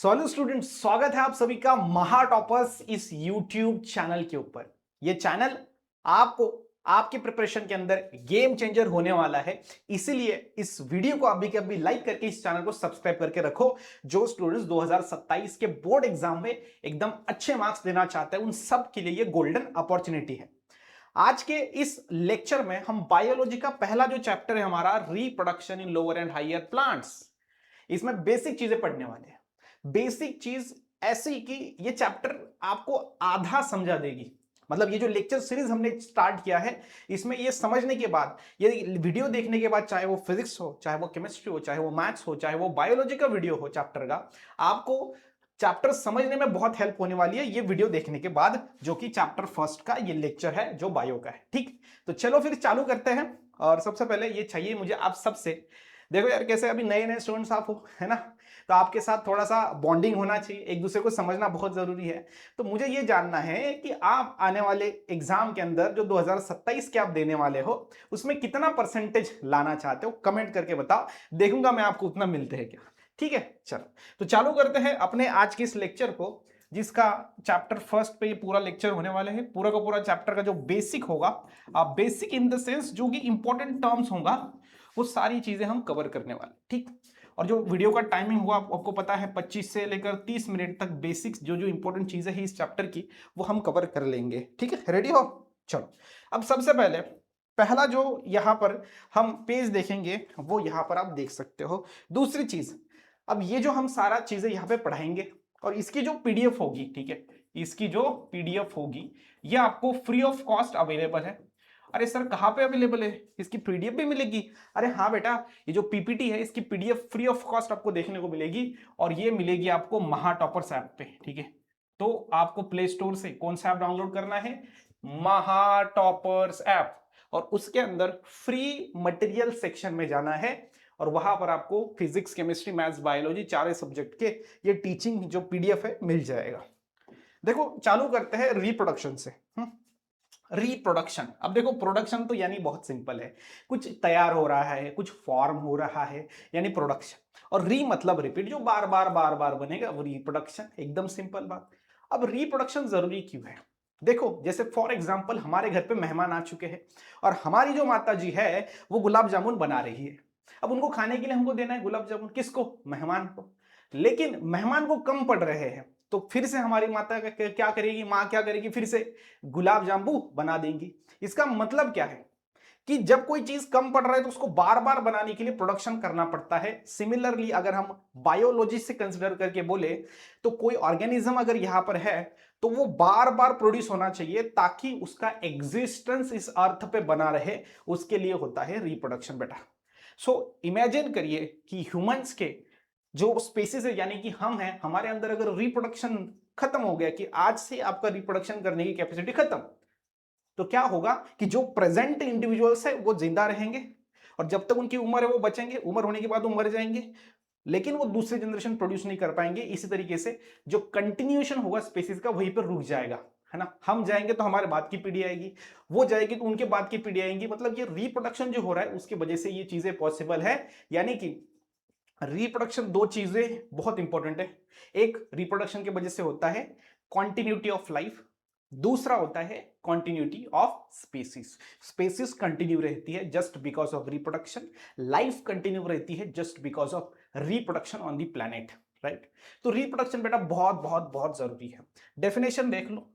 Hello students, स्वागत है आप सभी का महा टॉपर्स इस यूट्यूब चैनल के ऊपर। ये चैनल आपको आपके प्रिपरेशन के अंदर गेम चेंजर होने वाला है। इसीलिए इस वीडियो को अभी के अभी लाइक करके इस चैनल को सब्सक्राइब करके रखो। जो स्टूडेंट्स 2027 के बोर्ड एग्जाम में एकदम अच्छे मार्क्स देना चाहते हैं उन सब के लिए ये गोल्डन अपॉर्चुनिटी है। आज के इस लेक्चर में हम बायोलॉजी का पहला जो चैप्टर है हमारा reproduction in lower and higher plants, इसमें बेसिक चीजें पढ़ने वाले हैं। बेसिक चीज ऐसी कि ये चैप्टर आपको आधा समझा देगी। मतलब ये जो लेक्चर सीरीज हमने स्टार्ट किया है, इसमें ये समझने के बाद, ये वीडियो देखने के बाद, चाहे वो फिजिक्स हो, चाहे वो केमिस्ट्री हो, चाहे वो मैथ्स हो, चाहे वो बायोलॉजी का वीडियो हो चैप्टर का, आपको चैप्टर समझने में बहुत हेल्प होने वाली है ये वीडियो देखने के बाद, जो कि चैप्टर फर्स्ट का ये लेक्चर है जो बायो का है। ठीक, तो चलो फिर चालू करते हैं। और सबसे पहले ये चाहिए मुझे आप सबसे, देखो यार कैसे अभी नए नए स्टूडेंट्स आप हो, है ना, तो आपके साथ थोड़ा सा बॉन्डिंग होना चाहिए, एक दूसरे को समझना बहुत जरूरी है। तो मुझे ये जानना है कि आप आने वाले एग्जाम के अंदर जो 2027 के आप देने वाले हो उसमें कितना परसेंटेज लाना चाहते हो, कमेंट करके बताओ। देखूंगा मैं आपको उतना मिलते हैं क्या। ठीक है, चलो तो चालू करते हैं अपने आज के इस लेक्चर को, जिसका चैप्टर फर्स्ट पे ये पूरा लेक्चर होने वाले हैं। पूरा का पूरा चैप्टर का जो बेसिक होगा, बेसिक इन द सेंस जो कि इंपॉर्टेंट टर्म्स होगा, वो सारी चीजें हम कवर करने वाले। ठीक, और जो वीडियो का टाइमिंग हुआ आपको पता है 25 से लेकर 30 मिनट तक बेसिक्स जो जो इंपॉर्टेंट चीजें हैं इस चैप्टर की वो हम कवर कर लेंगे। ठीक है, रेडी हो? चलो, अब सबसे पहले पहला जो यहाँ पर हम पेज देखेंगे वो यहाँ पर आप देख सकते हो। दूसरी चीज, अब ये जो हम सारा चीजें यहाँ पे पढ़ाएंगे और इसकी जो पीडीएफ होगी, ठीक है, इसकी जो पीडीएफ होगी ये आपको फ्री ऑफ कॉस्ट अवेलेबल है। अरे सर कहाँ पे अवेलेबल है, इसकी पीडीएफ भी मिलेगी? अरे हाँ बेटा, ये जो पीपीटी है इसकी पीडीएफ फ्री ऑफ कॉस्ट आपको देखने को मिलेगी और ये मिलेगी आपको महा टॉपर्स ऐप पे। ठीक है, तो आपको प्ले स्टोर से कौन सा ऐप डाउनलोड करना है? महा टॉपर्स ऐप, और उसके अंदर फ्री मटेरियल सेक्शन में जाना है और वहां पर आपको फिजिक्स, केमिस्ट्री, मैथ्स, बायोलॉजी चारे सब्जेक्ट के ये टीचिंग जो पीडीएफ है मिल जाएगा। देखो चालू करते हैं रिप्रोडक्शन से। रिप्रोडक्शन, अब देखो प्रोडक्शन तो यानी बहुत सिंपल है, कुछ तैयार हो रहा है, कुछ फॉर्म हो रहा है, यानी प्रोडक्शन। और री मतलब रिपीट, जो बार बार बार बार बनेगा वो रिप्रोडक्शन, एकदम सिंपल बात। अब रिप्रोडक्शन जरूरी क्यों है? देखो जैसे फॉर एग्जांपल हमारे घर पे मेहमान आ चुके हैं और हमारी जो माता जी है वो गुलाब जामुन बना रही है। अब उनको खाने के लिए हमको देना है गुलाब जामुन, किसको? मेहमान को। लेकिन मेहमान को कम पड़ रहे हैं, तो फिर से हमारी माता क्या करेगी, माँ क्या करेगी, फिर से गुलाब जामुन बना देंगी। इसका मतलब क्या है कि जब कोई चीज कम पड़ रहा है तो उसको बार बार बनाने के लिए प्रोडक्शन करना पड़ता है। सिमिलरली अगर हम बायोलॉजी से कंसिडर करके बोले तो कोई ऑर्गेनिज्म अगर यहां पर है तो वो बार बार प्रोड्यूस होना चाहिए ताकि उसका एग्जिस्टेंस इस अर्थ पे बना रहे, उसके लिए होता है रिप्रोडक्शन बेटा। सो इमेजिन करिए कि ह्यूमंस के जो स्पेसिस है यानी कि हम हैं, हमारे अंदर अगर रिप्रोडक्शन खत्म हो गया कि आज से आपका रिप्रोडक्शन करने की कैपेसिटी खत्म, तो क्या होगा कि जो प्रेजेंट इंडिविजुअल्स है वो जिंदा रहेंगे और जब तक उनकी उम्र है वो बचेंगे, उम्र होने के बाद वो मर जाएंगे, लेकिन वो दूसरी जनरेशन प्रोड्यूस नहीं कर पाएंगे। इसी तरीके से जो कंटिन्यूएशन होगा स्पेसिस का वहीं पर रुक जाएगा, है ना। हम जाएंगे तो हमारे बाद की पीढ़ी आएगी, वो जाएगी तो उनके बाद की पीढ़ी आएगी। मतलब ये रिप्रोडक्शन जो हो रहा है उसकी वजह से ये चीजें पॉसिबल है। यानी कि रिप्रोडक्शन दो चीजें बहुत इंपॉर्टेंट है। एक रिप्रोडक्शन की वजह से होता है कॉन्टिन्यूटी ऑफ लाइफ, दूसरा होता है continuity of species. Species continue रहती है just because of reproduction, life continue रहती है just because of reproduction on the planet, right. तो रिप्रोडक्शन बेटा बहुत बहुत बहुत जरूरी है। डेफिनेशन देख लो,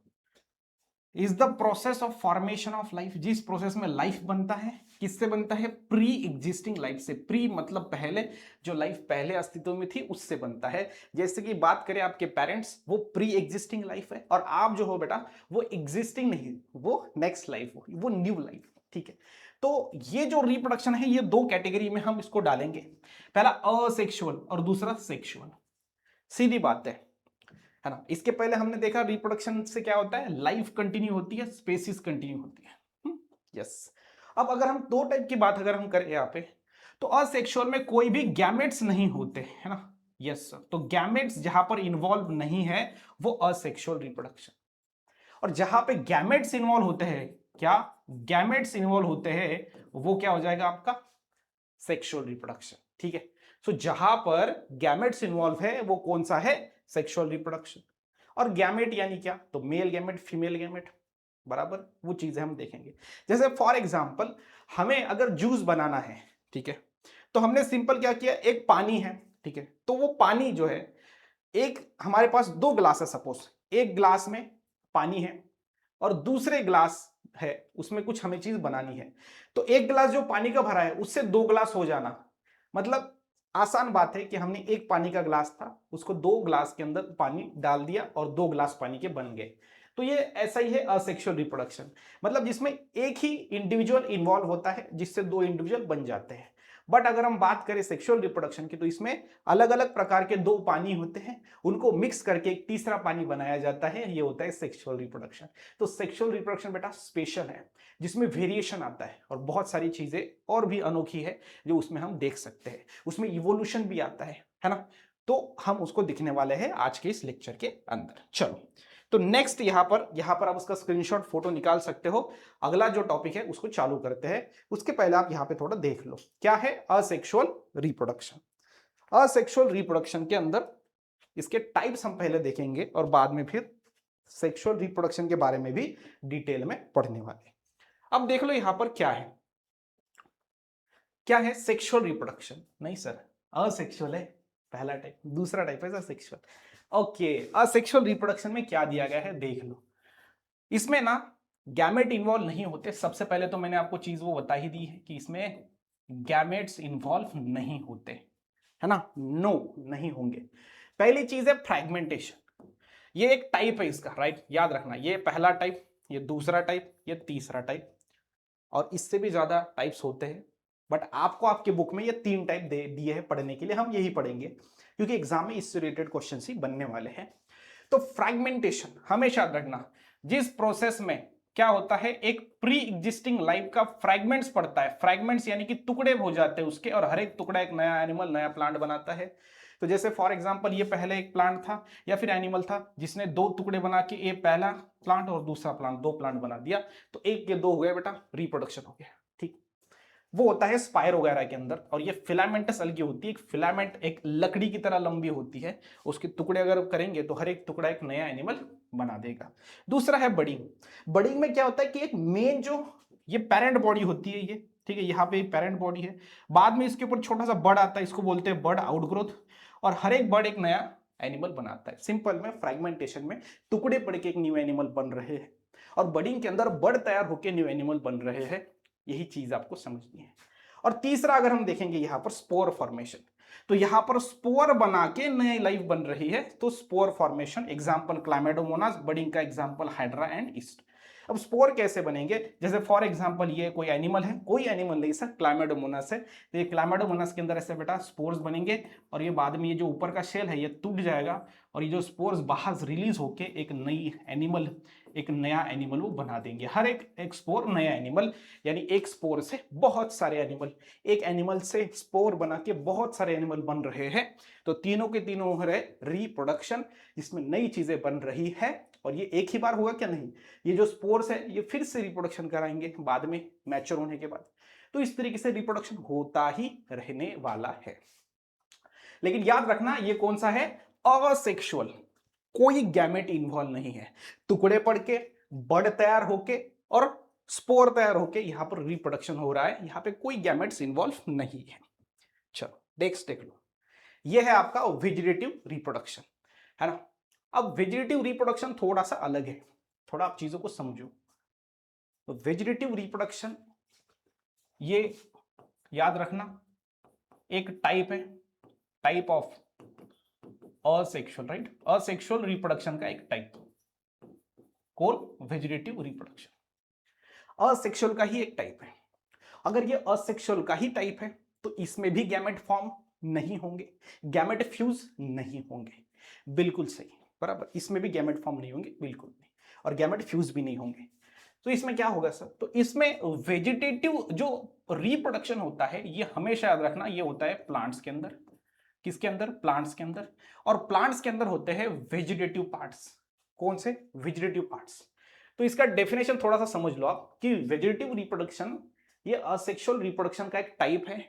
is the process of formation of life, जिस प्रोसेस में लाइफ बनता है, किससे बनता है? प्री एग्जिस्टिंग लाइफ से। प्री मतलब पहले, जो लाइफ पहले अस्तित्व में थी उससे बनता है। जैसे कि बात करें आपके पेरेंट्स, वो प्री एग्जिस्टिंग लाइफ है, और आप जो हो बेटा वो एग्जिस्टिंग नहीं, वो नेक्स्ट लाइफ हो, वो न्यू लाइफ। ठीक है, तो ये जो रिप्रोडक्शन है ये दो कैटेगरी में हम इसको डालेंगे, पहला असेक्सुअल और दूसरा सेक्सुअल। सीधी बात है ना। इसके पहले हमने देखा रिप्रोडक्शन से क्या होता है, लाइफ कंटिन्यू होती है, स्पेसीज कंटिन्यू होती है। यस। अब अगर हम दो टाइप की बात अगर हम करें यहाँ पे, तो असेक्सुअल में कोई भी गैमेट्स नहीं होते, है ना। यस सर, तो गैमेट्स जहां पर इन्वॉल्व नहीं है वो असेक्सुअल रिप्रोडक्शन, और जहां पे गैमेट्स इन्वॉल्व होते हैं, क्या गैमेट्स इन्वॉल्व होते हैं, वो क्या हो जाएगा आपका सेक्सुअल रिप्रोडक्शन। ठीक है, सो जहां पर गैमेट्स इन्वॉल्व है वो कौन सा है? Sexual reproduction. और गैमेट यानी क्या, तो मेल गैमेट, फीमेल गैमेट, बराबर वो चीजें हम देखेंगे। जैसे फॉर एग्जांपल हमें अगर जूस बनाना है, ठीक है, तो हमने सिंपल क्या किया, एक पानी है, ठीक है, तो वो पानी जो है, एक हमारे पास 2 ग्लास है सपोज, एक ग्लास में पानी है और दूसरे ग्लास है उसमें कुछ हमें चीज बनानी है, तो एक ग्लास जो पानी का भरा है उससे 2 ग्लास हो जाना, मतलब आसान बात है कि हमने एक पानी का ग्लास था उसको 2 ग्लास के अंदर पानी डाल दिया और 2 ग्लास पानी के बन गए। तो ये ऐसा ही है असेक्सुअल रिप्रोडक्शन, मतलब जिसमें एक ही इंडिविजुअल इन्वॉल्व होता है जिससे 2 इंडिविजुअल बन जाते हैं। बट अगर हम बात करें सेक्सुअल रिप्रोडक्शन की, तो इसमें अलग अलग प्रकार के 2 पानी होते हैं, उनको मिक्स करके एक तीसरा पानी बनाया जाता है, ये होता है सेक्सुअल रिप्रोडक्शन। तो सेक्सुअल रिप्रोडक्शन बेटा स्पेशल है, जिसमें वेरिएशन आता है और बहुत सारी चीजें और भी अनोखी है जो उसमें हम देख सकते हैं, उसमें इवोल्यूशन भी आता है ना, तो हम उसको दिखने वाले हैं आज के इस लेक्चर के अंदर। चलो, तो नेक्स्ट यहां पर आप उसका स्क्रीनशॉट फोटो निकाल सकते हो, अगला जो टॉपिक है उसको चालू करते हैं। उसके पहले आप यहां पे थोड़ा देख लो क्या है असेक्सुअल रिप्रोडक्शन। असेक्सुअल रिप्रोडक्शन के अंदर इसके टाइप्स हम पहले देखेंगे और बाद में फिर सेक्सुअल रिप्रोडक्शन के बारे में भी डिटेल में पढ़ने वाले। अब देख लो यहां पर क्या है सेक्सुअल रिप्रोडक्शन, नहीं सर असेक्सुअल है पहला टाइप, दूसरा टाइप है सेक्सुअल। ओके, असेक्सुअल रिप्रोडक्शन में क्या दिया गया है देख लो। इसमें ना गैमेट इन्वॉल्व नहीं होते, सबसे पहले तो मैंने आपको चीज वो बता ही दी है कि इसमें गैमेट्स इन्वॉल्व नहीं होते, है ना, नो नहीं होंगे। पहली चीज है फ्रैगमेंटेशन, ये एक टाइप है इसका, राइट, याद रखना, ये पहला टाइप, ये दूसरा टाइप, ये तीसरा टाइप, और इससे भी ज्यादा टाइप्स होते हैं, बट आपको आपके बुक में ये 3 टाइप दे दिए हैं पढ़ने के लिए, हम यही पढ़ेंगे क्योंकि एग्जाम में इससे रिलेटेड क्वेश्चन ही बनने वाले हैं। तो फ्रैगमेंटेशन हमेशा याद रखना, जिस प्रोसेस में क्या होता है, एक प्री एग्जिस्टिंग लाइफ का फ्रैगमेंट्स पड़ता है, फ्रैगमेंट्स यानी कि टुकड़े हो जाते हैं उसके, और हर एक टुकड़ा एक नया एनिमल, नया प्लांट बनाता है। तो जैसे फॉर एग्जांपल ये पहले एक प्लांट था या फिर एनिमल था जिसने 2 टुकड़े बना के, एक पहला प्लांट और दूसरा प्लांट, 2 प्लांट बना दिया, तो एक के 2 हो गए बेटा, रिप्रोडक्शन हो गया, ठीक। वो होता है स्पायर वगैरह के अंदर, और ये फिलामेंटस अलगी होती है, एक फिलामेंट एक लकड़ी की तरह लंबी होती है, उसके टुकड़े अगर करेंगे तो हर एक टुकड़ा एक नया एनिमल बना देगा। दूसरा है बडिंग। बडिंग में क्या होता है कि एक मेन जो ये पेरेंट बॉडी होती है, ये ठीक है, यहाँ पे पेरेंट बॉडी है, बाद में इसके ऊपर छोटा सा बड आता है, इसको बोलते हैं बड आउटग्रोथ, और हर एक बड एक नया एनिमल बनाता है। सिंपल में फ्रैगमेंटेशन में टुकड़े पड़ के एक न्यू एनिमल बन रहे हैं, और बडिंग के अंदर बड तैयार होकर न्यू एनिमल बन रहे हैं, यही चीज आपको समझनी है। और तीसरा अगर हम देखेंगे यहां पर स्पोर फॉर्मेशन, तो यहां पर स्पोर बना के नई लाइफ बन रही है, तो स्पोर फॉर्मेशन, एग्जांपल क्लाइमेडोमोनास, बडिंग का एग्जांपल हाइड्रा एंड ईस्ट। अब स्पोर कैसे बनेंगे, जैसे फॉर एग्जांपल ये कोई एनिमल है, कोई एनिमल नहीं सर, क्लाइमेडोमोनास है, तो ये क्लाइमेडोमोनास के अंदर ऐसे बेटा स्पोर्स बनेंगे, और ये बाद में ये जो ऊपर का शेल है ये टूट जाएगा, और ये जो स्पोर्स बाहर रिलीज होके एक नई एनिमल, एक नया एनिमल वो बना देंगे। हर एक स्पोर नया एनिमल, यानी एक स्पोर से बहुत सारे एनिमल, एक एनिमल से स्पोर बना के बहुत सारे एनिमल बन रहे हैं, तो तीनों के तीनों है रिप्रोडक्शन, जिसमें नई चीजें बन रही है। और ये एक ही बार होगा क्या, नहीं, ये जो स्पोर्स है ये फिर से रिप्रोडक्शन कराएंगे बाद में मैच्योर होने के बाद, तो इस तरीके से रिप्रोडक्शन होता ही रहने वाला है। लेकिन याद रखना ये कौन सा है, असेक्सुअल, कोई गैमेट इन्वॉल्व नहीं है, टुकड़े पड़ के बड तैयार होके और स्पोर तैयार होके यहां पर रिप्रोडक्शन हो रहा है, यहां पे कोई गैमेट्स इन्वॉल्व नहीं है। चलो नेक्स्ट देख लो, ये है आपका वेजिटेटिव रिप्रोडक्शन, है ना। अब वेजिटेटिव रिप्रोडक्शन थोड़ा सा अलग है, थोड़ा आप चीजों को समझो। तो वेजिटेटिव रिप्रोडक्शन ये याद रखना एक टाइप है, type of asexual, right, asexual reproduction का एक टाइप कौन, वेजिटेटिव रिप्रोडक्शन, असेक्सुअल का ही एक टाइप है। अगर ये असेक्सुअल का ही टाइप है तो इसमें भी गैमेट फॉर्म नहीं होंगे, गैमेट फ्यूज नहीं होंगे, बिल्कुल सही, बराबर, इसमें भी गैमेट फॉर्म नहीं होंगे, बिल्कुल नहीं, और गैमेट फ्यूज भी नहीं होंगे। तो इसमें क्या होगा सर, तो इसमें वेजिटेटिव जो रिप्रोडक्शन होता है ये हमेशा याद रखना ये होता है प्लांट्स के अंदर, किसके अंदर, प्लांट्स के अंदर, और प्लांट्स के अंदर होते हैं वेजिटेटिव पार्ट्स, कौन से, वेजिटेटिव पार्ट्स। तो इसका डेफिनेशन थोड़ा सा समझ लो आप कि वेजिटेटिव रिप्रोडक्शन ये असेक्सुअल रिप्रोडक्शन का एक टाइप है,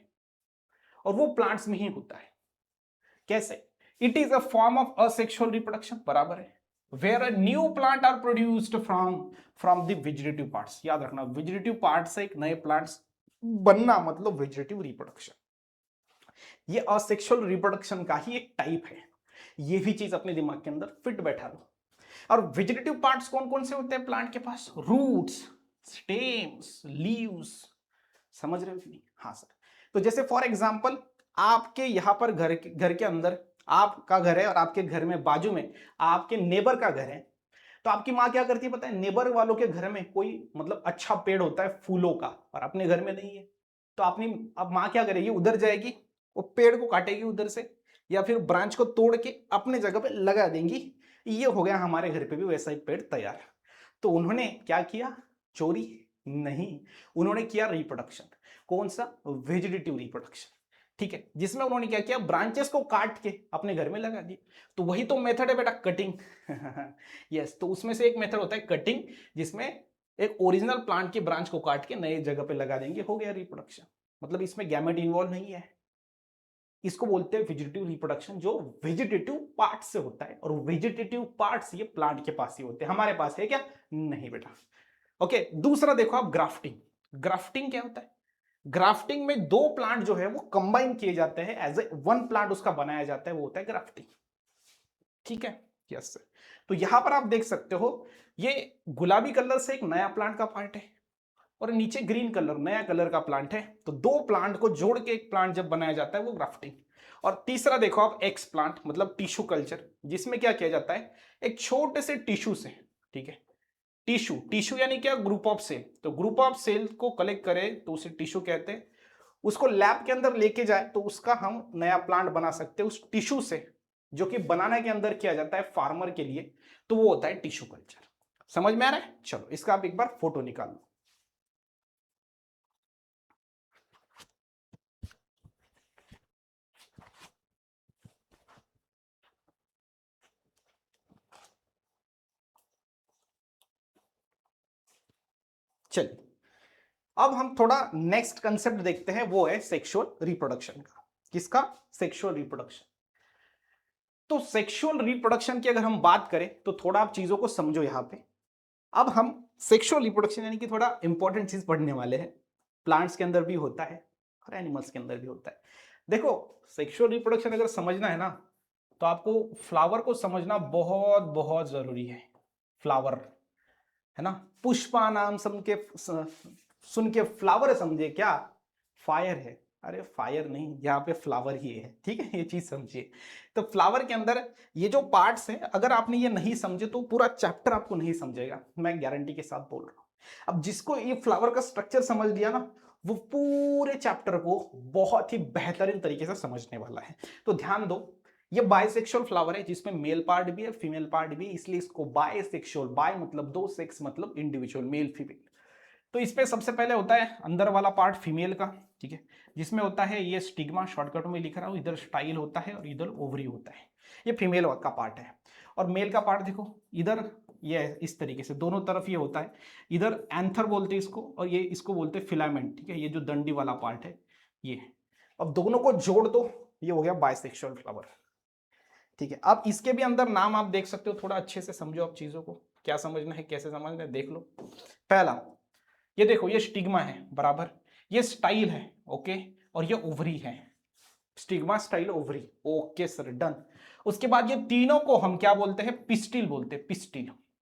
और वो प्लांट्स में ही होता है। कैसे, it is a form of asexual reproduction, बराबर है। Where a new plant are produced from the vegetative parts, याद रखना वेजिटेटिव पार्ट से एक नए प्लांट्स बनना मतलब वेजिटेटिव रिप्रोडक्शन। ये असेक्सुअल रिप्रोडक्शन का ही एक टाइप है, ये भी चीज अपने दिमाग के अंदर फिट बैठा लो। और वेजिटेटिव पार्ट्स कौन कौन से होते हैं प्लांट के पास? रूट्स, स्टेम्स, लीव्स, समझ रहे हो कि नहीं? हाँ सर। तो जैसे फॉर एग्जांपल आपके यहां पर घर के अंदर आपका घर है और आपके घर में बाजू में आपके नेबर का घर है, तो आपकी माँ क्या करती है पता है? नेबर वालों के घर में कोई मतलब अच्छा पेड़ होता है फूलों का और अपने घर में नहीं है, तो अपनी अब माँ क्या करेगी? उधर जाएगी, वो पेड़ को काटेगी उधर से, या फिर ब्रांच को तोड़ के अपने जगह पे लगा देंगी। ये हो गया हमारे घर पे भी वैसा ही पेड़ तैयार। तो उन्होंने क्या किया? चोरी नहीं, उन्होंने किया रिप्रोडक्शन। कौन सा? वेजिटेटिव रिप्रोडक्शन, ठीक है, जिसमें उन्होंने क्या किया? ब्रांचेस को काट के अपने घर में लगा दिए। तो वही तो मेथड है बेटा, कटिंग। यस, तो उसमें से एक मेथड होता है कटिंग, जिसमें एक ओरिजिनल प्लांट की ब्रांच को काट के नए जगह पे लगा देंगे, हो गया रिप्रोडक्शन। मतलब इसमें गैमेट इन्वॉल्व नहीं है। इसको बोलते हैं वेजिटेटिव रिप्रोडक्शन, जो वेजिटेटिव पार्ट से होता है। और वेजिटेटिव पार्ट्स ये प्लांट के पास ही होते हैं, हमारे पास है क्या? नहीं बेटा। ओके, दूसरा देखो आप, ग्राफ्टिंग। ग्राफ्टिंग क्या होता है? ग्राफ्टिंग में दो प्लांट जो है वो कंबाइन किए जाते हैं, एज ए वन प्लांट उसका बनाया जाता है, वो होता है ग्राफ्टिंग, ठीक है। Yes sir. तो यहां पर आप देख सकते हो, ये गुलाबी कलर से एक नया प्लांट का पार्ट है और नीचे ग्रीन कलर नया कलर का प्लांट है। तो दो प्लांट को जोड़ के एक प्लांट जब बनाया जाता है वो ग्राफ्टिंग। और तीसरा देखो आप, एक्स प्लांट मतलब टिश्यू कल्चर, जिसमें क्या किया जाता है? एक छोटे से टिश्यू से, ठीक है, टिश्यू, टिश्यू यानी क्या? Group of cell. तो ग्रुप ऑफ सेल को कलेक्ट करें तो उसे टिश्यू कहते हैं। उसको लैब के अंदर लेके जाए तो उसका हम नया प्लांट बना सकते हैं उस टिश्यू से, जो कि बनाने के अंदर किया जाता है फार्मर के लिए। तो वो होता है टिश्यू कल्चर। समझ में आ रहा है? चलो इसका आप एक बार फोटो निकाल लो। चलिए अब हम थोड़ा नेक्स्ट कंसेप्ट देखते हैं, वो है सेक्सुअल रिप्रोडक्शन का। किसका? Sexual reproduction. तो सेक्सुअल रिप्रोडक्शन की अगर हम बात करें तो थोड़ा आप चीजों को समझो यहां पे। अब हम सेक्सुअल रिप्रोडक्शन यानी कि थोड़ा इंपॉर्टेंट चीज पढ़ने वाले हैं। प्लांट्स के अंदर भी होता है और एनिमल्स के अंदर भी होता है। देखो, सेक्सुअल रिप्रोडक्शन अगर समझना है ना, तो आपको फ्लावर को समझना बहुत बहुत जरूरी है। फ्लावर, है ना? पुष्पा नाम सुन के फ्लावर समझे क्या? फायर है। अरे फायर नहीं, यहाँ पे फ्लावर ही है, ठीक है, ये चीज समझिए। तो फ्लावर के अंदर ये जो पार्ट्स हैं, अगर आपने ये नहीं समझे तो पूरा चैप्टर आपको नहीं समझेगा, मैं गारंटी के साथ बोल रहा हूँ। अब जिसको ये फ्लावर का स्ट्रक्चर समझ लिया ना, वो पूरे चैप्टर को बहुत ही बेहतरीन तरीके से समझने वाला है। तो ध्यान दो, ये बायसेक्सुअल फ्लावर है जिसमें मेल पार्ट भी है फीमेल पार्ट भी है, इसलिए इसको बायसेक्सुअल, बाय मतलब दो, सेक्स मतलब इंडिविजुअल, मेल फीमेल। तो इसमें सबसे पहले होता है अंदर वाला पार्ट फीमेल का, ठीक है, जिसमें होता है ये स्टिग्मा, शॉर्टकट में लिख रहा हूं, इधर स्टाइल होता है और इधर ओवरी होता है। ये फीमेल का पार्ट है। और मेल का पार्ट देखो, इधर ये इस तरीके से दोनों तरफ ये होता है। इधर एंथर बोलते हैं इसको, और ये इसको बोलते हैं फिलामेंट, ठीक है, ये जो डंडी वाला पार्ट है ये। अब दोनों को जोड़ दो, ये हो गया बायसेक्सुअल फ्लावर, ठीक है। अब इसके भी अंदर नाम आप देख सकते हो, थोड़ा अच्छे से समझो आप चीजों को, क्या समझना है कैसे समझना है देख लो। पहला, ये देखो, ये स्टिग्मा है, बराबर, ये स्टाइल है, ओके, और ये ओवरी है। Stigma, style, ovary, okay sir, done. उसके बाद ये तीनों को हम क्या बोलते हैं? पिस्टिल बोलते हैं, पिस्टिल।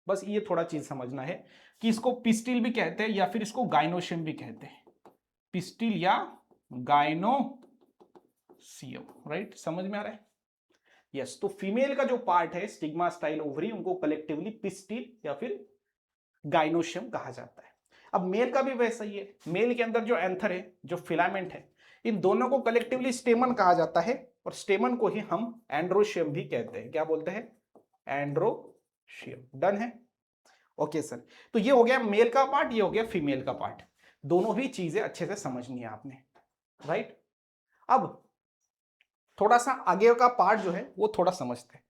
बस ये थोड़ा चीज समझना है कि इसको पिस्टिल भी कहते हैं या फिर इसको गाइनोशियम भी कहते हैं, पिस्टिल या गाइनोसियम, राइट? समझ में आ रहा है? यस। तो फीमेल का जो पार्ट है स्टिग्मा, स्टाइल, ओवरी, उनको कलेक्टिवली पिस्टिल या फिर गाइनोशियम कहा जाता है। अब मेल का भी वैसा ही है। मेल के अंदर जो एंथर है, जो फिलामेंट है, इन दोनों को कलेक्टिवली स्टेमन कहा जाता है, और स्टेमन को ही हम एंड्रोशियम भी कहते हैं। क्या बोलते हैं? एंड्रोशियम। डन है? Okay sir. तो ये हो गया मेल का पार्ट, ये हो गया फीमेल का पार्ट। दोनों ही चीजें अच्छे से समझनी है आपने, राइट? अब थोड़ा सा आगे का पार्ट जो है वो थोड़ा समझते हैं।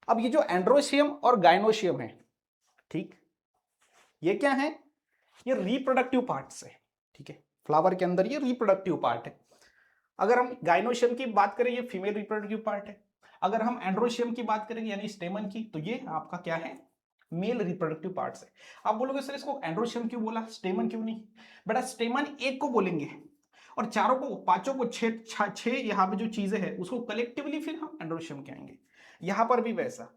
अब ये जो एंड्रोशियम और गाइनोशियम है, ठीक, ये क्या है? ये रिप्रोडक्टिव पार्ट्स है, ठीक है। फ्लावर के अंदर ये रिप्रोडक्टिव पार्ट है। अगर हम गाइनोशियम की बात करें, ये फीमेल रिप्रोडक्टिव पार्ट है। अगर हम एंड्रोशियम की बात करेंगे यानी स्टेमन की, तो ये आपका क्या है, मेल रिप्रोडक्टिव पार्ट्स है। आप बोलोगे सर इसको एंड्रोशियम क्यों बोला, स्टेमन क्यों नहीं? बेटा स्टेमन एक को बोलेंगे और चारों को, पांचों को, छह यहाँ पे जो चीजें हैं उसको कलेक्टिवली फिर हम एंड्रोशियम कहेंगे। यहां पर भी वैसा,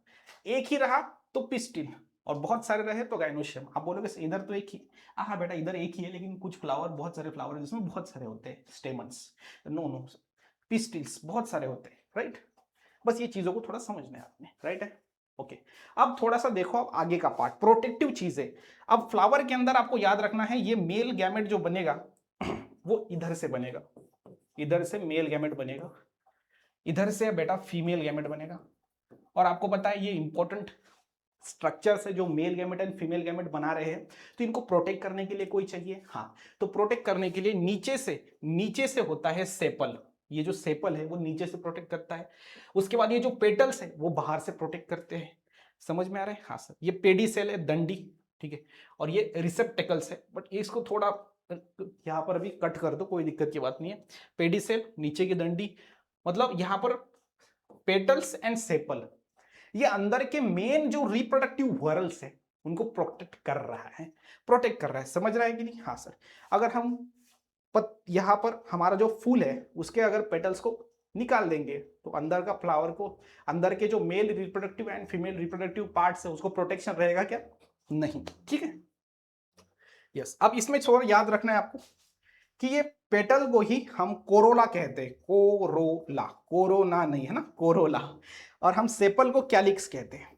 एक ही रहा तो पिस्टिल और बहुत सारे रहे तो गाइनोशियम। आप बोलोगे इधर तो एक ही, हाँ बेटा इधर एक ही है, लेकिन कुछ फ्लावर, बहुत सारे फ्लावर जिसमें बहुत सारे होते हैं स्टेमन्स, नो नो, पिस्टिल्स बहुत सारे होते हैं, राइट। बस ये चीजों को थोड़ा समझना है आपने, राइट है, ओके। अब थोड़ा सा देखो अब आगे का पार्ट, प्रोटेक्टिव चीजें। अब फ्लावर के अंदर आपको याद रखना है, ये मेल गैमेट जो बनेगा वो इधर से बनेगा, इधर से मेल गैमेट बनेगा, इधर से बेटा फीमेल गैमेट बनेगा। और आपको पता है ये इंपॉर्टेंट स्ट्रक्चर से जो male gamete and female gamete बना रहे हैं, तो इनको प्रोटेक्ट करने के लिए कोई चाहिए, हाँ। तो प्रोटेक्ट करने के लिए नीचे से होता है सेपल, ये जो सेपल है वो नीचे से प्रोटेक्ट करता है। उसके बाद ये जो पेटल्स है वो बाहर से प्रोटेक्ट करते हैं। समझ में आ रहा है? हाँ सर। ये पेडिसेल है, दंडी, ठीक है। और ये रिसेप्टेकल्स है, बट ये इसको थोड़ा यहां पर भी कट कर दो, कोई दिक्कत की बात नहीं है। पेडिसेल, नीचे की दंडी, मतलब यहां पर पेटल्स एंड सेपल, ये अंदर के मेन जो रिप्रोडक्टिव व्हर्ल्स है उनको प्रोटेक्ट कर रहा है, प्रोटेक्ट कर रहा है। समझ रहा है कि नहीं? हाँ सर। अगर हम यहां पर हमारा जो फूल है उसके अगर पेटल्स को निकाल देंगे तो अंदर का फ्लावर को, अंदर के जो male reproductive and female reproductive parts है उसको प्रोटेक्शन रहेगा क्या? नहीं, ठीक है। यस। अब इसमें थोड़ा याद रखना है आपको कि ये पेटल को ही हम कोरोला कहते हैं, कोरोला, कोरोना नहीं है ना, कोरोला। और हम सेपल को कैलिक्स कहते हैं।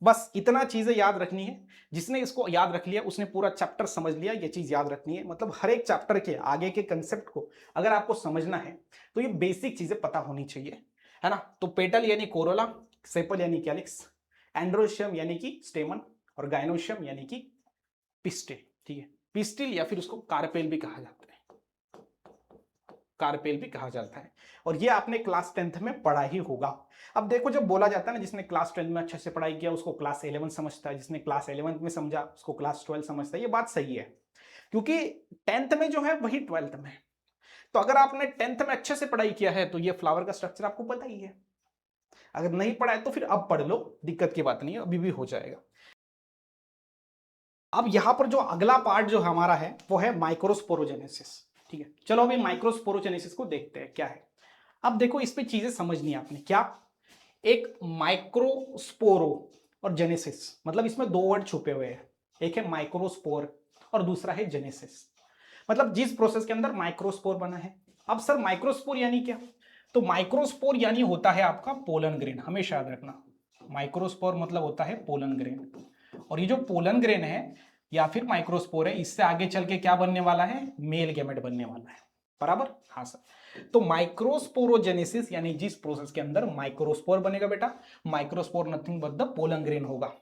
बस इतना चीजें याद रखनी है। जिसने इसको याद रख लिया उसने पूरा चैप्टर समझ लिया, ये चीज याद रखनी है। मतलब हर एक चैप्टर के आगे के कंसेप्ट को अगर आपको समझना है तो ये बेसिक चीजें पता होनी चाहिए, है ना। तो पेटल यानी कोरोला, सेपल यानी कैलिक्स, एंड्रोशियम यानी कि स्टेमन, और गाइनोशियम यानी कि पिस्टिल, ठीक है। पिस्टिल या फिर उसको कार्पेल भी कहा जाता है, कार्पेल भी कहा जाता है। और ये आपने क्लास 10th में पढ़ा ही होगा। अब देखो जब बोला जाता है ना, जिसने क्लास 12 में अच्छे से पढ़ाई किया उसको क्लास 11 समझता है, जिसने क्लास 11 में समझा उसको क्लास 12 समझता है। ये बात सही है, क्योंकि 10th में जो है वही 12th में। तो अगर आपने 10th में अच्छे से पढ़ाई किया है तो ये फ्लावर का स्ट्रक्चर आपको पता ही है। अगर नहीं पढ़ा है तो फिर अब पढ़ लो, दिक्कत की बात नहीं है, अभी भी हो जाएगा। अब यहां पर जो अगला पार्ट जो हमारा है वो है माइक्रोस्पोरोजेनेसिस, ठीक है। चलो अभी माइक्रोस्पोरोजेनेसिस को देखते हैं क्या है। अब देखो इस पे चीजें समझनी है आपने, क्या? एक माइक्रोस्पोरो और जेनेसिस, मतलब इसमें दो वर्ड छुपे हुए हैं, एक है माइक्रोस्पोर और दूसरा है जेनेसिस। मतलब जिस प्रोसेस के अंदर माइक्रोस्पोर बना है। अब सर माइक्रोस्पोर यानी क्या? तो माइक्रोस्पोर यानी होता है आपका पोलन ग्रेन, हमेशा याद रखना। माइक्रोस्पोर मतलब होता है पोलन ग्रेन। और ये जो पोलन ग्रेन है या फिर माइक्रोस्पोर है, इससे आगे चल के क्या बनने वाला है? मेल गैमेट बनने वाला है, बराबर? हाँ सर। तो माइक्रोस्पोरोजेनेसिस यानी जिस प्रोसेस के अंदर माइक्रोस्पोर बनेगा बेटा, microspore nothing but the pollen grain होगा।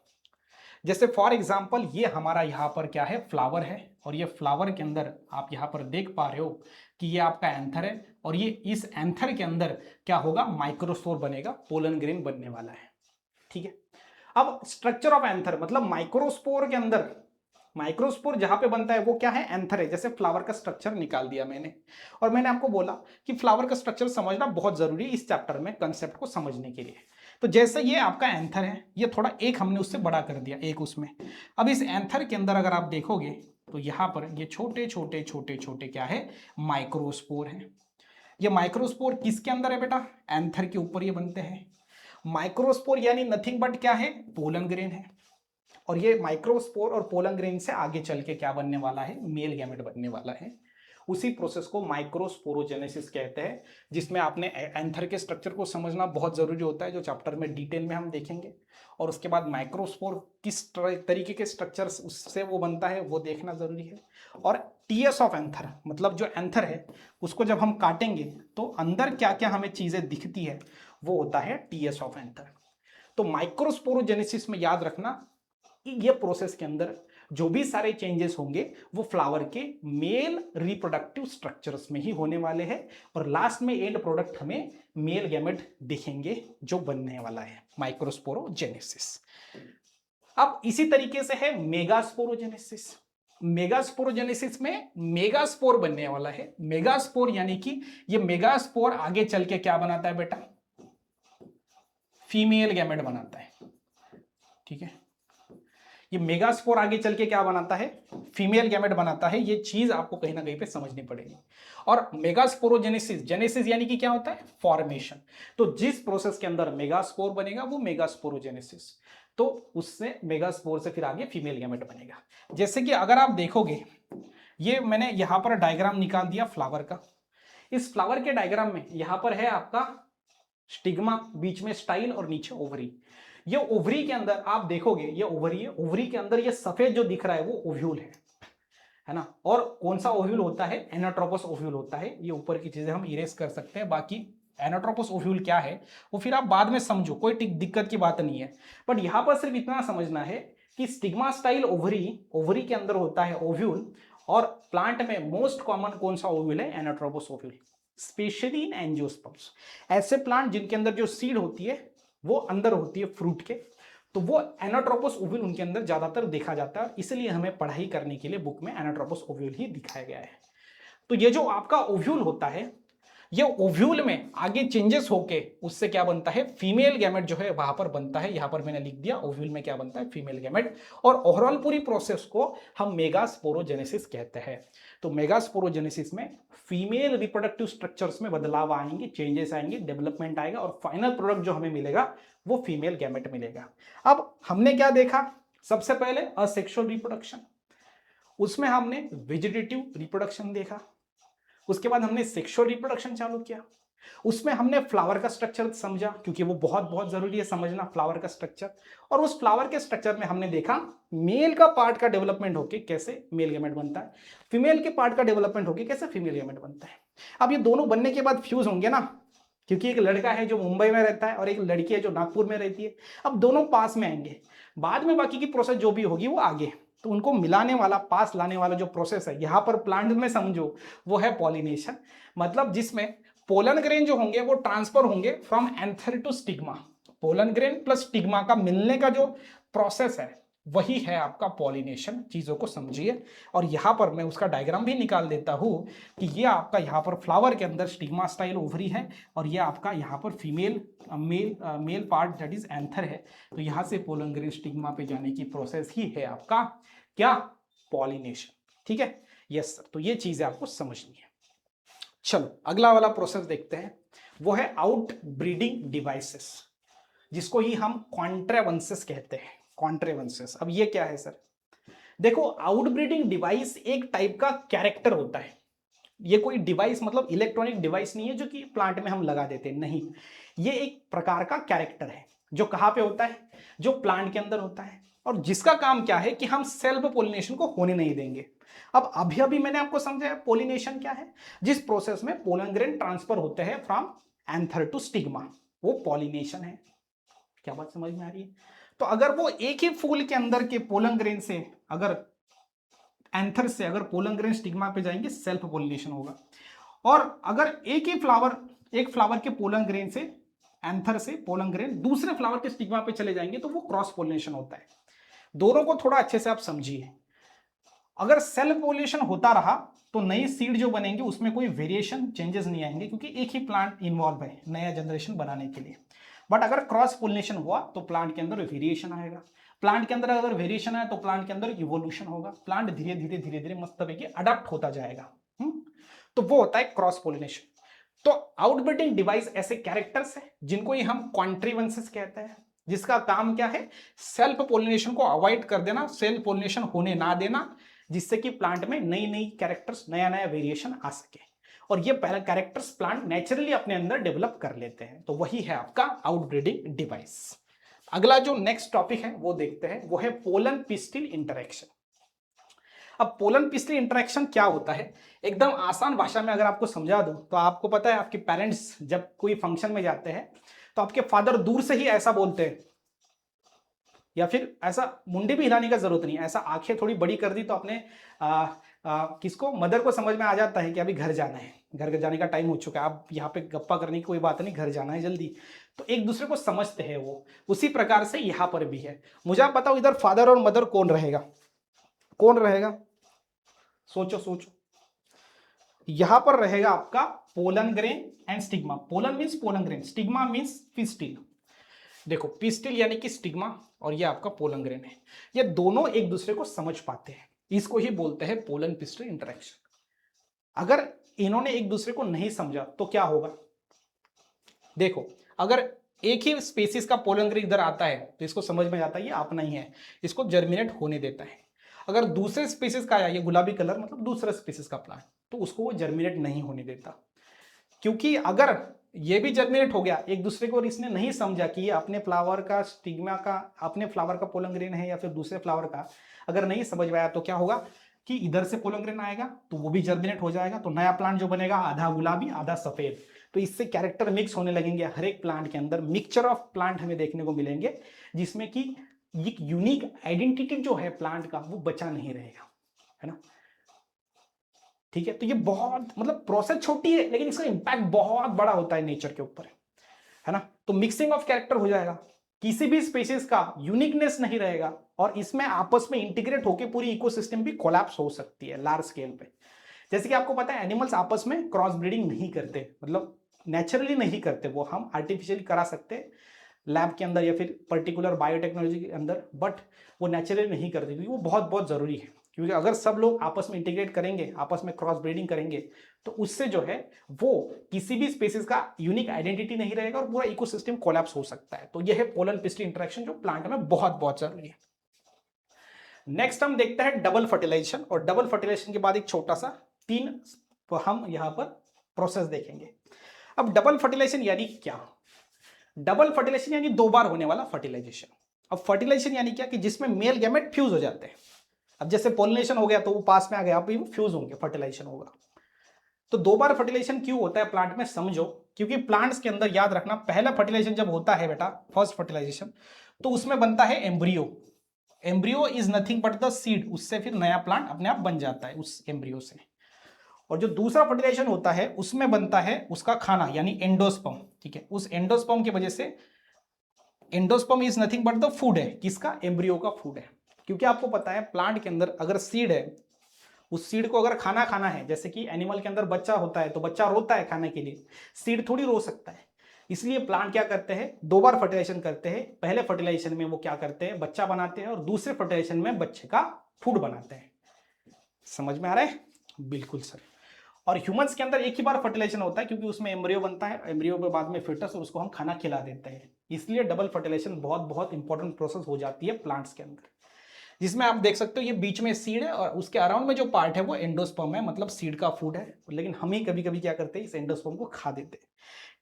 जैसे फॉर एग्जांपल ये हमारा यहाँ पर क्या है? फ्लावर है। और ये फ्लावर के अंदर आप यहाँ पर देख पा रहे हो कि ये आपका एंथर है, और ये इस एंथर के अंदर क्या होगा? माइक्रोस्पोर बनेगा, पोलन ग्रेन बनने वाला है, ठीक है। अब स्ट्रक्चर ऑफ एंथर, मतलब माइक्रोस्पोर के अंदर, माइक्रोस्पोर जहां पे बनता है वो क्या है? एंथर है। जैसे फ्लावर का स्ट्रक्चर निकाल दिया मैंने, और मैंने आपको बोला कि फ्लावर का स्ट्रक्चर समझना बहुत जरूरी है इस चैप्टर में कंसेप्ट को समझने के लिए। तो जैसे ये आपका एंथर है, ये थोड़ा एक हमने उससे बड़ा कर दिया, एक उसमें। अब इस एंथर के अंदर अगर आप देखोगे तो यहां पर ये छोटे छोटे छोटे छोटे क्या है? माइक्रोस्पोर है। ये माइक्रोस्पोर किसके अंदर है बेटा? एंथर के ऊपर ये बनते हैं। माइक्रोस्पोर यानी नथिंग बट क्या है? पोलन ग्रेन है। और ये माइक्रोस्पोर और पोलन ग्रेन से आगे चल के क्या बनने वाला है? मेल गैमेट बनने वाला है। उसी प्रोसेस को माइक्रोस्पोरोजेनेसिस कहते हैं, जिसमें आपने एंथर के स्ट्रक्चर को समझना बहुत जरूरी होता है, जो चैप्टर में डिटेल में हम देखेंगे। और उसके बाद माइक्रोस्पोर किस तरीके के स्ट्रक्चर उससे वो बनता है वो देखना जरूरी है। और टीएस ऑफ एंथर, मतलब जो एंथर है उसको जब हम काटेंगे तो अंदर क्या क्या हमें चीजें दिखती है वो होता है टीएस ऑफ एंथर। तो माइक्रोस्पोरोजेनेसिस में याद रखना, ये प्रोसेस के अंदर जो भी सारे चेंजेस होंगे वो फ्लावर के मेल रिप्रोडक्टिव स्ट्रक्चर्स में ही होने वाले हैं, और लास्ट में एंड प्रोडक्ट हमें मेल गैमेट दिखेंगे जो बनने वाला है, माइक्रोस्पोरोजेनेसिस। अब इसी तरीके से है मेगास्पोरोजेनेसिस। मेगास्पोरोजेनेसिस में मेगास्पोर बनने वाला है। मेगास्पोर यानी कि ये मेगास्पोर आगे चल के क्या बनाता है बेटा? फीमेल गैमेट बनाता है, ठीक है। ये मेगास्पोर आगे चल के क्या बनाता है, फीमेल गैमेट बनाता है। ये चीज आपको कहीं ना कहीं पे समझनी पड़ेगी। और मेगास्पोरोजेनेसिस, जेनेसिस यानी कि क्या होता है, फॉर्मेशन। तो जिस प्रोसेस के अंदर मेगास्पोर बनेगा वो मेगास्पोरोजेनेसिस, तो उससे मेगास्पोर से फिर आगे फीमेल गैमेट बनेगा। जैसे कि अगर आप देखोगे, ये मैंने यहां पर डायग्राम निकाल दिया फ्लावर का। इस फ्लावर के डायग्राम में यहां पर है आपका स्टिग्मा, बीच में स्टाइल और नीचे ओवरी। ये ओवरी के अंदर आप देखोगे, ये ओवरी है, ओवरी के अंदर ये सफेद जो दिख रहा है वो ओव्यूल है ना। और कौन सा ओव्यूल होता है, एनाट्रोपस ओव्यूल होता है। ये ऊपर की चीजें हम इरेज कर सकते हैं, बाकी एनाट्रोपस ओव्यूल क्या है वो फिर आप बाद में समझो, कोई दिक्कत की बात नहीं है। बट यहां पर सिर्फ इतना समझना है कि स्टिग्मा स्टाइल ओवरी, ओवरी के अंदर होता है ओव्यूल। और प्लांट में मोस्ट कॉमन कौन सा ओव्यूल है, anatropous ovule, specially in angiosperms. ऐसे प्लांट जिनके अंदर जो सीड होती है वो अंदर होती है फ्रूट के, तो वो एनाट्रोपस ओव्यूल उनके अंदर ज्यादातर देखा जाता है। इसलिए हमें पढ़ाई करने के लिए बुक में एनाट्रोपस ओव्यूल ही दिखाया गया है। तो ये जो आपका ओव्यूल होता है, ये ओव्यूल में आगे चेंजेस होके उससे क्या बनता है, फीमेल गैमेट जो है वहां पर बनता है। यहां पर मैंने लिख दिया ओव्यूल में क्या बनता है, फीमेल गैमेट। और ओवरऑल पूरी प्रोसेस को हम मेगास्पोरोजेनेसिस कहते हैं। तो मेगास्पोरोजेनेसिस में फीमेल रिप्रोडक्टिव स्ट्रक्चर्स में बदलाव आएंगे, चेंजेस आएंगे, डेवलपमेंट आएगा और फाइनल प्रोडक्ट जो हमें मिलेगा वो फीमेल गैमेट मिलेगा। अब हमने क्या देखा, सबसे पहले असेक्सुअल रिप्रोडक्शन, उसमें हमने वेजिटेटिव रिप्रोडक्शन देखा। उसके बाद हमने सेक्सुअल रिप्रोडक्शन चालू किया, उसमें हमने फ्लावर का स्ट्रक्चर समझा, क्योंकि वो बहुत बहुत जरूरी है समझना फ्लावर का स्ट्रक्चर। और उस फ्लावर के स्ट्रक्चर में हमने देखा मेल का पार्ट का डेवलपमेंट होके कैसे मेल गैमेट बनता है, फीमेल के पार्ट का डेवलपमेंट होके कैसे फीमेल गैमेट बनता है। अब ये दोनों बनने के बाद फ्यूज होंगे ना, क्योंकि एक लड़का है जो मुंबई में रहता है और एक लड़की है जो नागपुर में रहती है। अब दोनों पास में आएंगे, बाद में बाकी की प्रोसेस जो भी होगी वो आगे, तो उनको मिलाने वाला, पास लाने वाला जो प्रोसेस है यहां पर प्लांट में समझो वो है पॉलिनेशन। मतलब जिसमें पोलन ग्रेन जो होंगे वो ट्रांसफर होंगे from anther to stigma. Pollen grain plus stigma का मिलने का जो प्रोसेस है वही है आपका पॉलिनेशन। चीजों को समझिए। और यहां पर मैं उसका डायग्राम भी निकाल देता हूं कि ये आपका यहां पर फ्लावर के अंदर स्टिग्मा स्टाइल ओवरी है और ये आपका यहां पर female male part that is anther है। तो यहां से पोलन ग्रेन स्टिग्मा पे जाने की प्रोसेस ही है आपका क्या, पॉलिनेशन। ठीक है, यस सर। तो ये चीजें आपको समझनी है। चलो अगला वाला प्रोसेस देखते हैं, वो है आउट ब्रीडिंग डिवाइसेस, जिसको ही हम कॉन्ट्रेवेंसेस कहते हैं। कॉन्ट्रेवेंसेस, अब ये क्या है सर, देखो आउटब्रीडिंग डिवाइस एक टाइप का कैरेक्टर होता है। ये कोई डिवाइस मतलब इलेक्ट्रॉनिक डिवाइस नहीं है जो कि प्लांट में हम लगा देते हैं, नहीं। ये एक प्रकार का कैरेक्टर है जो कहां पे होता है, जो प्लांट के अंदर होता है, और जिसका काम क्या है कि हम सेल्फ पोलिनेशन को होने नहीं देंगे। अब अभी अभी मैंने आपको समझाया पोलिनेशन क्या है, जिस प्रोसेस में पोलन ग्रेन ट्रांसफर होते हैं फ्रॉम एंथर टू स्टिग्मा, वो पॉलिनेशन है। क्या बात समझ में आ रही है। तो अगर वो एक ही फूल के अंदर के पोलन ग्रेन से, अगर एंथर से अगर पोलन ग्रेन स्टिग्मा पे जाएंगे सेल्फ पोलिनेशन होगा। और अगर एक ही फ्लावर, एक फ्लावर के पोलन ग्रेन से, एंथर से पोलन ग्रेन दूसरे फ्लावर के स्टिग्मा पे चले जाएंगे तो वो क्रॉस पोलिनेशन होता है। दोनों को थोड़ा अच्छे से आप समझिए। अगर सेल्फ पोलिनेशन होता रहा तो नई सीड जो बनेंगे उसमें कोई वेरिएशन, चेंजेस नहीं आएंगे, क्योंकि एक ही प्लांट इन्वॉल्व है नया जनरेशन बनाने के लिए। बट अगर क्रॉस पोलिनेशन हुआ तो प्लांट के अंदर वेरिएशन आएगा। प्लांट के अंदर अगर वेरिएशन आया तो प्लांट के अंदर इवोल्यूशन होगा। प्लांट धीरे धीरे धीरे धीरे मस्त तरीके अडॉप्ट होता जाएगा। तो वो होता है क्रॉस पोलिनेशन। तो आउटब्रीडिंग डिवाइस ऐसे कैरेक्टर्स है जिनको ही हम कॉन्ट्रीवेंसेस कहते हैं, जिसका काम क्या है, सेल्फ पोलिनेशन को अवॉइड कर देना, सेल्फ पोलिनेशन होने ना देना, जिससे कि प्लांट में नई नई कैरेक्टर्स, नया नया वेरिएशन आ सके। और ये पहला कैरेक्टर्स प्लांट नेचुरली अपने अंदर डेवलप कर लेते हैं। तो वही है आपका आउटब्रीडिंग डिवाइस। अगला जो नेक्स्ट टॉपिक है वो देखते हैं, वो है पोलन पिस्टिल इंटरेक्शन। अब पोलन पिस्टिल इंटरेक्शन क्या होता है, एकदम आसान भाषा में अगर आपको समझा दूं तो आपको पता है आपके पेरेंट्स जब कोई फंक्शन में जाते हैं तो आपके फादर दूर से ही ऐसा बोलते हैं, या फिर ऐसा मुंडी भी हिलाने का जरूरत नहीं है, ऐसा आंखें थोड़ी बड़ी कर दी तो अपने किसको, मदर को समझ में आ जाता है कि अभी घर जाना है, घर जाने का टाइम हो चुका है, आप यहाँ पे गप्पा करने की कोई बात नहीं, घर जाना है जल्दी। तो एक दूसरे को समझते हैं वो। उसी प्रकार से यहाँ पर भी है। मुझे आप बताओ इधर फादर और मदर कौन रहेगा, कौन रहेगा, सोचो सोचो। यहां पर रहेगा आपका pollen grain and stigma. Pollen means pollen grain, stigma means pistil. देखो पिस्टिल यानी कि स्टिग्मा और ये आपका पोलन ग्रेन है, ये दोनों एक दूसरे को समझ पाते हैं, इसको ही बोलते हैं पोलन पिस्टिल इंटरेक्शन। अगर इन्होंने एक दूसरे को नहीं समझा तो क्या होगा, देखो अगर एक ही स्पीसीज का पोलन ग्रेन इधर आता है तो इसको समझ में आता है ये अपना ही है, इसको जर्मिनेट होने देता है। अगर दूसरे स्पीसीज का आया, ये गुलाबी कलर मतलब दूसरा स्पीसीज का प्लांट, तो उसको वो जर्मिनेट नहीं होने देता, क्योंकि अगर ये भी जर्मिनेट हो गया एक दूसरे को और इसने नहीं समझा कि ये अपने फ्लावर का स्टिग्मा का, अपने फ्लावर का पोलन ग्रेन है या फिर दूसरे फ्लावर का, अगर नहीं समझ में आया तो क्या होगा कि इधर से पोलन ग्रेन आएगा तो वो भी जर्मिनेट हो जाएगा, तो नया प्लांट जो बनेगा आधा गुलाबी आधा सफेद, तो इससे कैरेक्टर मिक्स होने लगेंगे। हर एक प्लांट के अंदर मिक्सचर ऑफ प्लांट हमें देखने को मिलेंगे, जिसमें कि एक यूनिक आइडेंटिटी जो है प्लांट का वो बचा नहीं रहेगा, है ना। ठीक है, तो ये बहुत मतलब प्रोसेस छोटी है लेकिन इसका इंपैक्ट बहुत बड़ा होता है नेचर के ऊपर, है ना। तो मिक्सिंग ऑफ कैरेक्टर हो जाएगा, किसी भी स्पीशीज का यूनिकनेस नहीं रहेगा और इसमें आपस में इंटीग्रेट होकर पूरी इकोसिस्टम भी कोलैप्स हो सकती है लार्ज स्केल पे। जैसे कि आपको पता है एनिमल्स आपस में क्रॉस ब्रीडिंग नहीं करते, मतलब नेचुरली नहीं करते, वो हम आर्टिफिशियली करा सकते हैं लैब के अंदर या फिर पर्टिकुलर बायोटेक्नोलॉजी के अंदर, बट वो नेचुरली नहीं करते क्योंकि वो बहुत बहुत जरूरी है। क्योंकि अगर सब लोग आपस में इंटीग्रेट करेंगे, आपस में क्रॉस ब्रीडिंग करेंगे, तो उससे जो है वो किसी भी स्पीसीज का यूनिक आइडेंटिटी नहीं रहेगा और पूरा इकोसिस्टम कोलैप्स हो सकता है। तो यह है पोलन पिस्टिल इंटरेक्शन जो प्लांट में बहुत बहुत जरूरी है। नेक्स्ट हम देखते हैं डबल फर्टिलाइजेशन, और डबल फर्टिलाइजेशन के बाद एक छोटा सा तीन हम यहां पर प्रोसेस देखेंगे। अब डबल फर्टिलाइजेशन यानी क्या, डबल फर्टिलाइजेशन यानी दो बार होने वाला फर्टिलाइजेशन। अब फर्टिलाइजेशन यानी क्या कि जिसमें मेल गैमेट फ्यूज हो जाते हैं। अब जैसे पोलिनेशन हो गया तो वो पास में आ गया, अब वो फ्यूज होंगे, फर्टिलाइजेशन होगा। तो दो बार फर्टिलाइजेशन क्यों होता है प्लांट में, समझो। क्योंकि प्लांट्स के अंदर याद रखना, पहला फर्टिलाइजेशन जब होता है बेटा, फर्स्ट फर्टिलाइजेशन, तो उसमें बनता है embryo. Embryo is nothing but the seed, उससे फिर नया प्लांट अपने आप बन जाता है उस एम्ब्रियो से। और जो दूसरा फर्टिलाइजेशन होता है उसमें बनता है उसका खाना यानी एंडोस्पर्म। ठीक है, उस एंडोस्पर्म की वजह से, endosperm is nothing but the food है, किसका, एम्ब्रियो का फूड है। क्योंकि आपको पता है प्लांट के अंदर अगर सीड है, उस सीड को अगर खाना खाना है, जैसे कि एनिमल के अंदर बच्चा होता है तो बच्चा रोता है खाने के लिए, सीड थोड़ी रो सकता है। इसलिए प्लांट क्या करते हैं, दो बार फर्टिलाइजेशन करते हैं। पहले फर्टिलाइजेशन में वो क्या करते हैं, बच्चा बनाते हैं, और दूसरे फर्टिलाइजेशन में बच्चे का फूड बनाते हैं। समझ में आ रहा है, बिल्कुल सर। और ह्यूमंस के अंदर एक ही बार फर्टिलाइजेशन होता है क्योंकि उसमें एम्ब्रियो बनता है, एम्ब्रियो के बाद में फिटस, और उसको हम खाना खिला देते हैं। इसलिए डबल फर्टिलाइजेशन बहुत बहुत इंपॉर्टेंट प्रोसेस हो जाती है प्लांट्स के अंदर, जिसमें आप देख सकते हो ये बीच में सीड है और उसके अराउंड में जो पार्ट है वो एंडोस्पर्म है, मतलब सीड का फूड है। लेकिन हम ही कभी कभी क्या करते हैं, इस एंडोस्पर्म को खा देते हैं।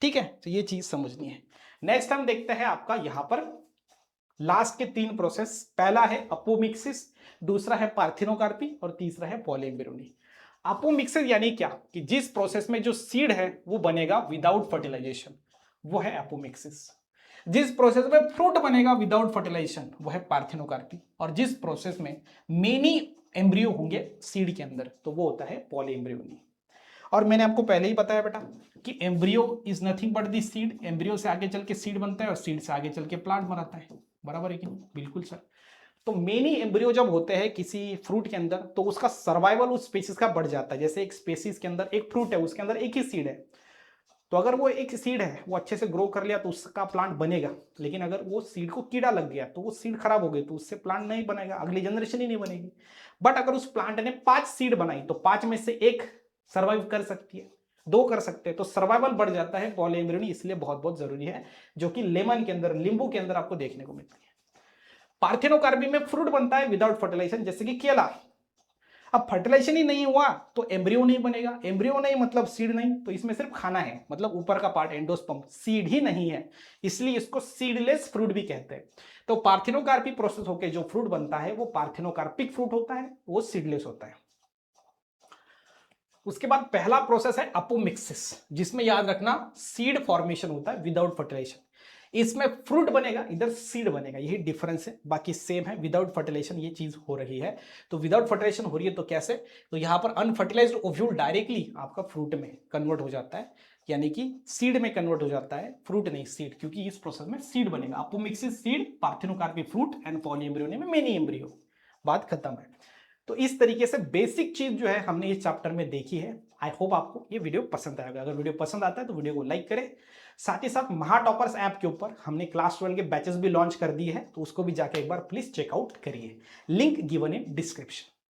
ठीक है, तो ये चीज समझनी है। नेक्स्ट हम देखते हैं आपका यहां पर लास्ट के तीन प्रोसेस। पहला है अपोमिक्सिस, दूसरा है पार्थिनोकार्पी, और तीसरा है पॉलीएम्ब्रियोनी। अपोमिक्सिस यानी क्या कि जिस प्रोसेस में जो सीड है वो बनेगा विदाउट फर्टिलाइजेशन, वो है अपोमिक्सिस। जिस प्रोसेस में फ्रूट बनेगा विदाउट फर्टिलाइजेशन वो है पार्थिनोकार्पी, और जिस प्रोसेस में मेनी एम्ब्रियो होंगे सीड के अंदर तो वो होता है पॉलीएम्ब्रियोनी। और मैंने आपको पहले ही बताया बेटा कि embryo is nothing but the seed, embryo से आगे चल के सीड बनता है और सीड से आगे चल के प्लांट बनाता है। बराबर है कि नहीं, बिल्कुल सर। तो मेनी एम्ब्रियो जब होते हैं किसी फ्रूट के अंदर तो उसका सर्वाइवल उस स्पीसीज का बढ़ जाता है। जैसे एक स्पीसीज के अंदर एक फ्रूट है, उसके अंदर एक ही सीड है, तो अगर वो एक सीड है वो अच्छे से ग्रो कर लिया तो उसका प्लांट बनेगा। लेकिन अगर वो सीड को कीड़ा लग गया तो वो सीड खराब हो गई तो उससे प्लांट नहीं बनेगा, अगली जनरेशन ही नहीं बनेगी। बट अगर उस प्लांट ने 5 सीड बनाई तो 5 में से एक सर्वाइव कर सकती है, 2 कर सकते हैं, तो सर्वाइवल बढ़ जाता है पॉलीएम्ब्रियोनी। इसलिए बहुत बहुत जरूरी है, जो कि लेमन के अंदर, नींबू के अंदर आपको देखने को मिलती है। पार्थिनोकार्पी में फ्रूट बनता है विदाउट फर्टिलाइजेशन, जैसे कि केला। अब फर्टिलाइजेशन ही नहीं हुआ तो एम्ब्रियो नहीं बनेगा, एम्ब्रियो नहीं मतलब सीड नहीं, तो इसमें सिर्फ खाना है, मतलब ऊपर का पार्ट एंडोस्पर्म, सीड ही नहीं है, इसलिए इसको सीडलेस फ्रूट भी कहते हैं। तो पार्थिनोकार्पी प्रोसेस होकर जो फ्रूट बनता है वो पार्थिनोकार्पिक फ्रूट होता है, वो सीडलेस होता है। उसके बाद पहला प्रोसेस है अपोमिक्सिस, जिसमें याद रखना सीड फॉर्मेशन होता है विदाउट फर्टिलाइजेशन। इसमें फ्रूट बनेगा, इधर सीड बनेगा, यही डिफरेंस है, बाकी सेम है। विदाउट फर्टिलाइजेशन ये चीज हो रही है, तो विदाउट फर्टिलाइजेशन हो रही है तो कैसे, तो यहां पर अनफर्टिलाइज्ड ओव्यूल डायरेक्टली आपका फ्रूट में कन्वर्ट हो जाता है, यानी कि सीड में कन्वर्ट हो जाता है, फ्रूट नहीं सीड, क्योंकि इस प्रोसेस में सीड बनेगा। Apomixis seed, parthenocarpy fruit, and polyembryony में मेनी एम्ब्रियो। बात खत्म है। तो इस तरीके से बेसिक चीज जो है हमने इस चैप्टर में देखी है। आई होप आपको ये वीडियो पसंद आएगा। अगर वीडियो पसंद आता है तो वीडियो को लाइक करें, साथ ही साथ महा टॉपर्स ऐप के ऊपर हमने क्लास 12 के बैचेस भी लॉन्च कर दिए हैं, तो उसको भी जाके एक बार प्लीज चेकआउट करिए। Link given in description.